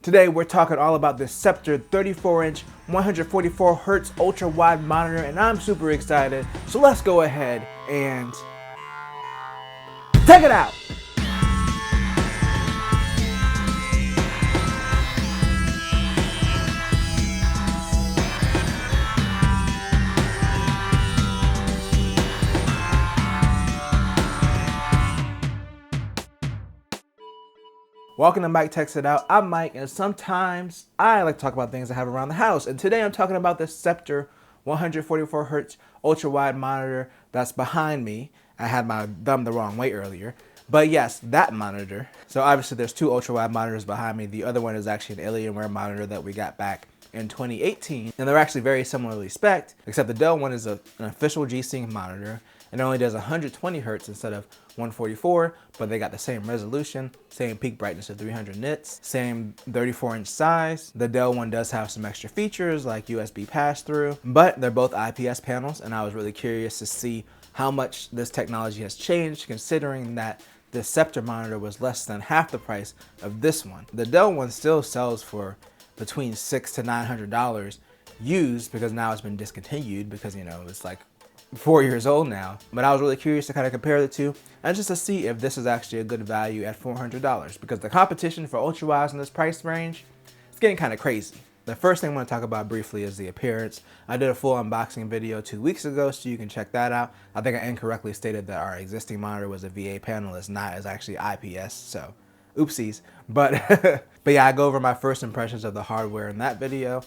Today we're talking all about this Sceptre 34-inch 144Hz ultra-wide monitor, and I'm super excited. So let's go ahead and check it out. Welcome to Mike Techs It Out. I'm Mike, and sometimes I like to talk about things I have around the house. And today I'm talking about the Sceptre 144Hz ultra-wide monitor that's behind me. I had my thumb the wrong way earlier. But yes, that monitor. So obviously there's two ultra-wide monitors behind me. The other one is actually an Alienware monitor that we got back in 2018. And they're actually very similarly spec'd, except the Dell one is an official G-Sync monitor. It only does 120 Hz instead of 144, but they got the same resolution, same peak brightness of 300 nits, same 34-inch size. The Dell one does have some extra features like USB pass-through, but they're both IPS panels, and I was really curious to see how much this technology has changed, considering that the Sceptre monitor was less than half the price of this one. The Dell one still sells for between $600 to $900 used, because now it's been discontinued because, you know, it's like 4 years old now. But I was really curious to kind of compare the two and just to see if this is actually a good value at $400, because the competition for ultra-wides in this price range is getting kind of crazy. The first thing I want to talk about briefly is the appearance. I did a full unboxing video 2 weeks ago, so you can check that out. I think I incorrectly stated that our existing monitor was a VA panel. It's not, it's actually IPS, so oopsies. But yeah, I go over my first impressions of the hardware in that video.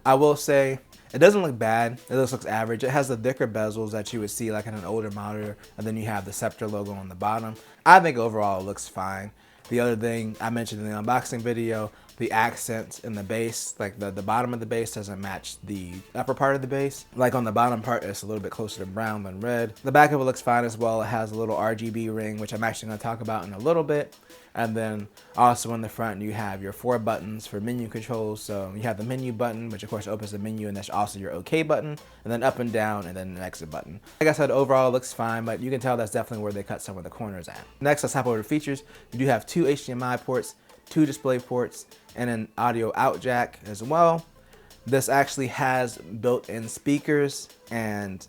I will say it doesn't look bad. It just looks average. It has the thicker bezels that you would see like in an older monitor, and then you have the Sceptre logo on the bottom. I think overall it looks fine. The other thing I mentioned in the unboxing video, the accents in the base, like the bottom of the base doesn't match the upper part of the base. Like on the bottom part, it's a little bit closer to brown than red. The back of it looks fine as well. It has a little RGB ring, which I'm actually going to talk about in a little bit. And then also in the front, you have your 4 buttons for menu controls. So you have the menu button, which of course opens the menu, and that's also your OK button, and then up and down, and then an exit button. Like I said, overall it looks fine, but you can tell that's definitely where they cut some of the corners at. Next, let's hop over to features. You do have 2 HDMI ports, 2 display ports, and an audio out jack as well. This actually has built-in speakers, and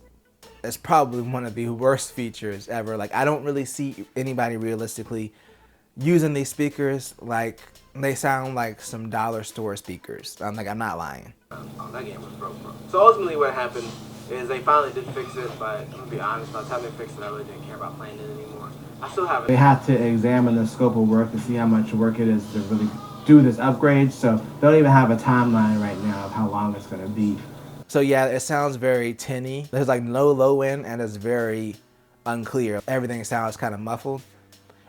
it's probably one of the worst features ever. Like, I don't really see anybody realistically using these speakers. Like, they sound like some dollar store speakers. I'm not lying. Oh, that game was broke. So ultimately what happened is they finally did fix it, but I'm gonna be honest, by the time they fixed it, I really didn't care about playing it anymore. I still have it. They have to examine the scope of work to see how much work it is to really do this upgrade, so they don't even have a timeline right now of how long it's gonna be. So yeah, it sounds very tinny. There's like no low end, and it's very unclear. Everything sounds kind of muffled.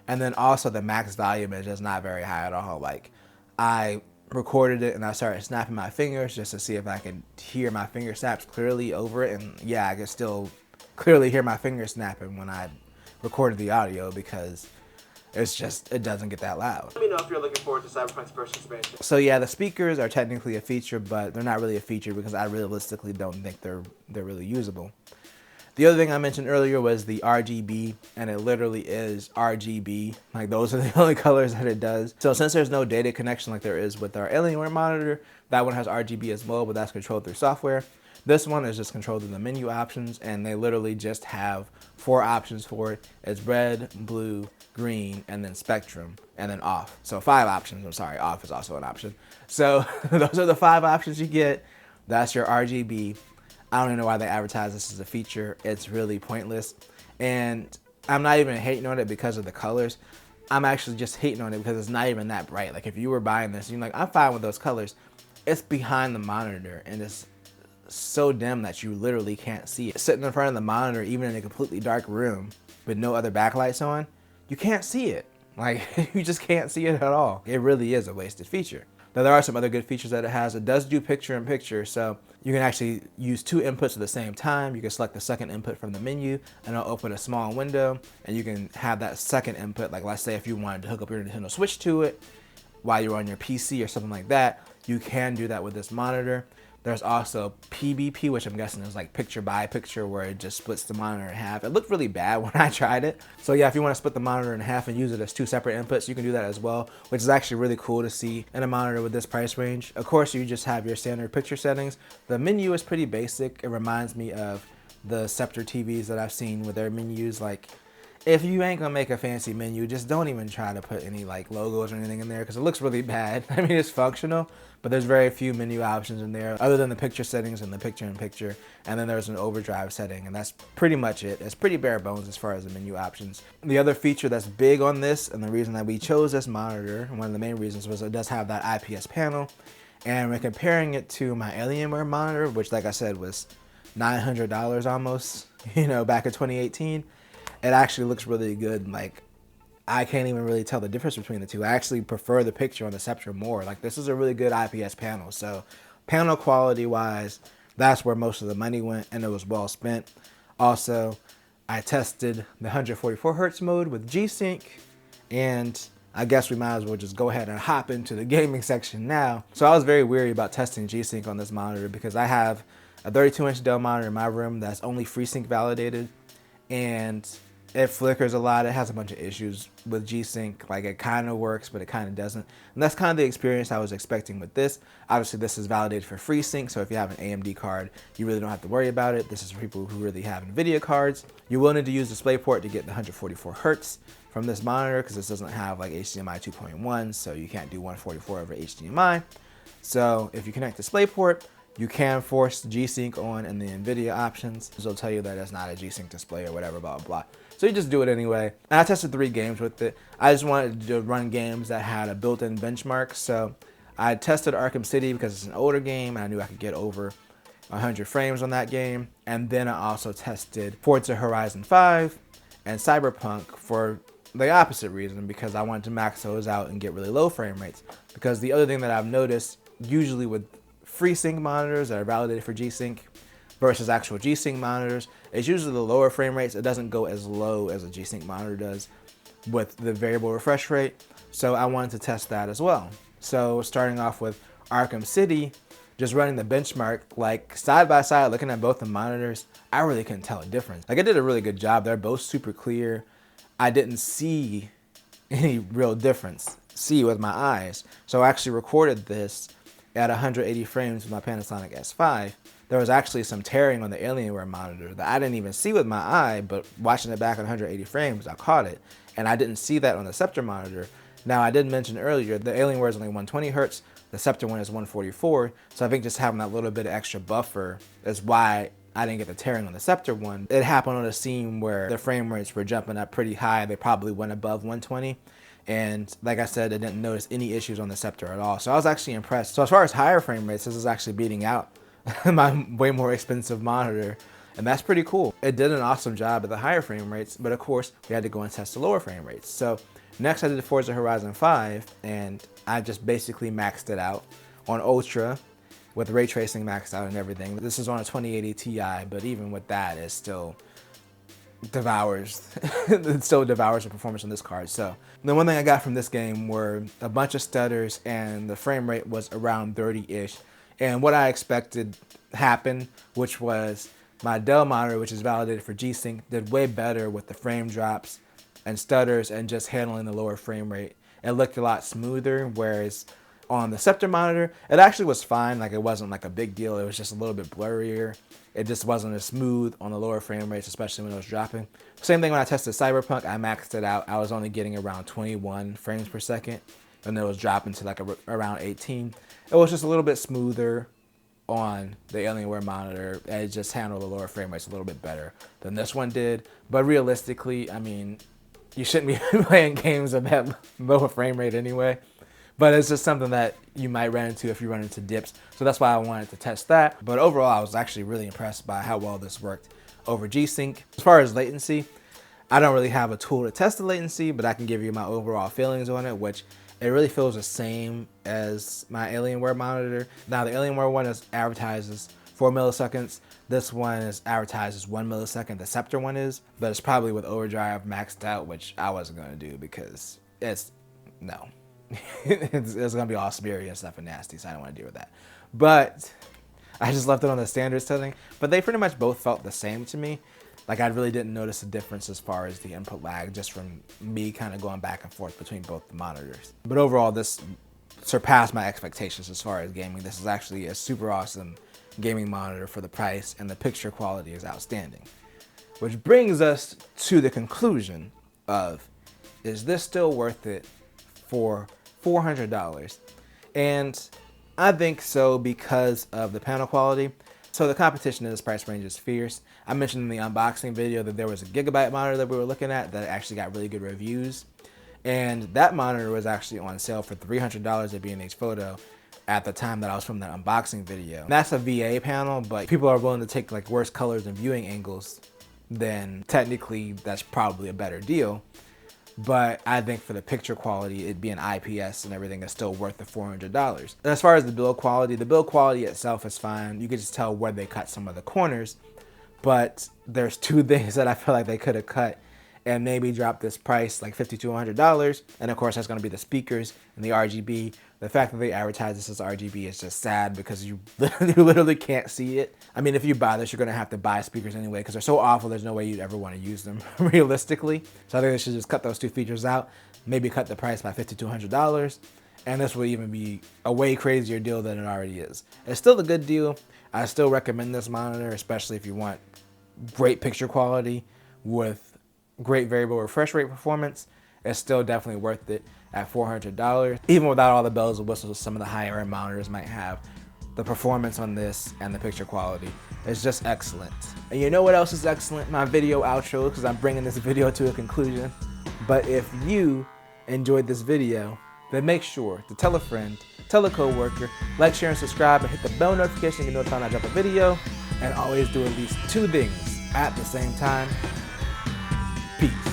And then also the max volume is just not very high at all. Like, I recorded it and I started snapping my fingers just to see if I could hear my finger snaps clearly over it. And yeah, I could still clearly hear my fingers snapping when I recorded the audio, because it's just, it doesn't get that loud. Let me know if you're looking forward to Cyberpunk's first expansion. So yeah, the speakers are technically a feature, but they're not really a feature because I realistically don't think they're really usable. The other thing I mentioned earlier was the RGB, and it literally is RGB. Like, those are the only colors that it does. So since there's no data connection like there is with our Alienware monitor, that one has RGB as well, but that's controlled through software. This one is just controlled through the menu options, and they literally just have 4 options for it. It's red, blue, green, and then spectrum, and then off. So 5 options. I'm sorry, off is also an option. So those are the 5 options you get. That's your RGB. I don't even know why they advertise this as a feature. It's really pointless. And I'm not even hating on it because of the colors. I'm actually just hating on it because it's not even that bright. Like, if you were buying this, you're like, I'm fine with those colors. It's behind the monitor, and it's so dim that you literally can't see it. Sitting in front of the monitor, even in a completely dark room with no other backlights on, you can't see it. Like, you just can't see it at all. It really is a wasted feature. Now, there are some other good features that it has. It does do picture-in-picture, so you can actually use 2 inputs at the same time. You can select the second input from the menu, and it'll open a small window, and you can have that second input. Like, let's say if you wanted to hook up your Nintendo Switch to it while you're on your PC or something like that, you can do that with this monitor. There's also PBP, which I'm guessing is like picture by picture, where it just splits the monitor in half. It looked really bad when I tried it. So yeah, if you want to split the monitor in half and use it as 2 separate inputs, you can do that as well, which is actually really cool to see in a monitor with this price range. Of course, you just have your standard picture settings. The menu is pretty basic. It reminds me of the Sceptre TVs that I've seen with their menus. Like, if you ain't gonna make a fancy menu, just don't even try to put any like logos or anything in there, because it looks really bad. I mean, it's functional, but there's very few menu options in there other than the picture settings and the picture-in-picture, and then there's an overdrive setting, and that's pretty much it. It's pretty bare bones as far as the menu options. The other feature that's big on this, and the reason that we chose this monitor, and one of the main reasons, was it does have that IPS panel, and when comparing it to my Alienware monitor, which like I said was $900 almost, you know, back in 2018, it actually looks really good. Like, I can't even really tell the difference between the two. I actually prefer the picture on the Sceptre more. Like, this is a really good IPS panel. So panel quality wise, that's where most of the money went, and it was well spent. Also, I tested the 144 Hertz mode with G-Sync, and I guess we might as well just go ahead and hop into the gaming section now. So I was very weary about testing G-Sync on this monitor because I have a 32-inch Dell monitor in my room that's only FreeSync validated, and it flickers a lot. It has a bunch of issues with G-Sync. Like, it kind of works, but it kind of doesn't. And that's kind of the experience I was expecting with this. Obviously, this is validated for FreeSync, so if you have an AMD card, you really don't have to worry about it. This is for people who really have NVIDIA cards. You will need to use DisplayPort to get the 144 Hertz from this monitor, because this doesn't have like HDMI 2.1, so you can't do 144 over HDMI. So if you connect DisplayPort, you can force G-Sync on in the NVIDIA options. It'll tell you that it's not a G-Sync display or whatever, blah, blah, blah. So you just do it anyway. And I tested 3 games with it. I just wanted to run games that had a built-in benchmark. So I tested Arkham City because it's an older game, and I knew I could get over 100 frames on that game. And then I also tested Forza Horizon 5 and Cyberpunk for the opposite reason, because I wanted to max those out and get really low frame rates. Because the other thing that I've noticed, usually with FreeSync monitors that are validated for G-Sync versus actual G-Sync monitors, it's usually the lower frame rates. It doesn't go as low as a G-Sync monitor does with the variable refresh rate. So I wanted to test that as well. So starting off with Arkham City, just running the benchmark, like side by side, looking at both the monitors, I really couldn't tell a difference. Like, it did a really good job. They're both super clear. I didn't see any real difference with my eyes. So I actually recorded this at 180 frames with my Panasonic S5. There was actually some tearing on the Alienware monitor that I didn't even see with my eye, but watching it back at 180 frames, I caught it. And I didn't see that on the Sceptre monitor. Now, I did mention earlier, the Alienware is only 120 Hertz, the Sceptre one is 144, so I think just having that little bit of extra buffer is why I didn't get the tearing on the Sceptre one. It happened on a scene where the frame rates were jumping up pretty high. They probably went above 120. And like I said, I didn't notice any issues on the Sceptre at all. So I was actually impressed. So as far as higher frame rates, this is actually beating out my way more expensive monitor. And that's pretty cool. It did an awesome job at the higher frame rates, but of course, we had to go and test the lower frame rates. So next I did Forza Horizon 5, and I just basically maxed it out on Ultra with ray tracing maxed out and everything. This is on a 2080 Ti, but even with that, it still devours the performance on this card. So the one thing I got from this game were a bunch of stutters, and the frame rate was around 30-ish. And what I expected happened, which was my Dell monitor, which is validated for G-Sync, did way better with the frame drops and stutters and just handling the lower frame rate. It looked a lot smoother, whereas on the Sceptre monitor, it actually was fine. Like, it wasn't like a big deal. It was just a little bit blurrier. It just wasn't as smooth on the lower frame rates, especially when it was dropping. Same thing when I tested Cyberpunk, I maxed it out. I was only getting around 21 frames per second, and it was dropping to like around 18. It was just a little bit smoother on the Alienware monitor. It just handled the lower frame rates a little bit better than this one did. But realistically, I mean, you shouldn't be playing games at that lower frame rate anyway. But it's just something that you might run into if you run into dips. So that's why I wanted to test that. But overall, I was actually really impressed by how well this worked over G-Sync. As far as latency, I don't really have a tool to test the latency, but I can give you my overall feelings on it, which it really feels the same as my Alienware monitor. Now, the Alienware one advertises 4 milliseconds. This one is advertises 1 millisecond. The Sceptre one is, but it's probably with overdrive maxed out, which I wasn't going to do because it's going to be all smeary and stuff and nasty, so I don't want to deal with that. But I just left it on the standard setting, but they pretty much both felt the same to me. Like I really didn't notice a difference as far as the input lag, just from me kind of going back and forth between both the monitors. But overall, this surpassed my expectations as far as gaming. This is actually a super awesome gaming monitor for the price, and the picture quality is outstanding. Which brings us to the conclusion of, is this still worth it for $400? And I think so because of the panel quality. So the competition in this price range is fierce. I mentioned in the unboxing video that there was a Gigabyte monitor that we were looking at that actually got really good reviews. And that monitor was actually on sale for $300 at B&H Photo at the time that I was filming that unboxing video. And that's a VA panel, but people are willing to take like worse colors and viewing angles, then technically that's probably a better deal. But I think for the picture quality, it being IPS and everything, is still worth the $400. And as far as the build quality itself is fine. You can just tell where they cut some of the corners, but there's two things that I feel like they could have cut and maybe drop this price like $50 to $100. And of course, that's going to be the speakers and the RGB. The fact that they advertise this as RGB is just sad because you literally can't see it. I mean, if you buy this, you're going to have to buy speakers anyway because they're so awful, there's no way you'd ever want to use them realistically. So I think they should just cut those two features out, maybe cut the price by $50 to $100. And this will even be a way crazier deal than it already is. It's still a good deal. I still recommend this monitor, especially if you want great picture quality with great variable refresh rate performance. It's still definitely worth it at $400. Even without all the bells and whistles some of the higher end monitors might have, the performance on this and the picture quality is just excellent. And you know what else is excellent? My video outro, because I'm bringing this video to a conclusion. But if you enjoyed this video, then make sure to tell a friend, tell a coworker, like, share, and subscribe, and hit the bell notification so you know when I drop a video. And always do at least 2 things at the same time. Peace.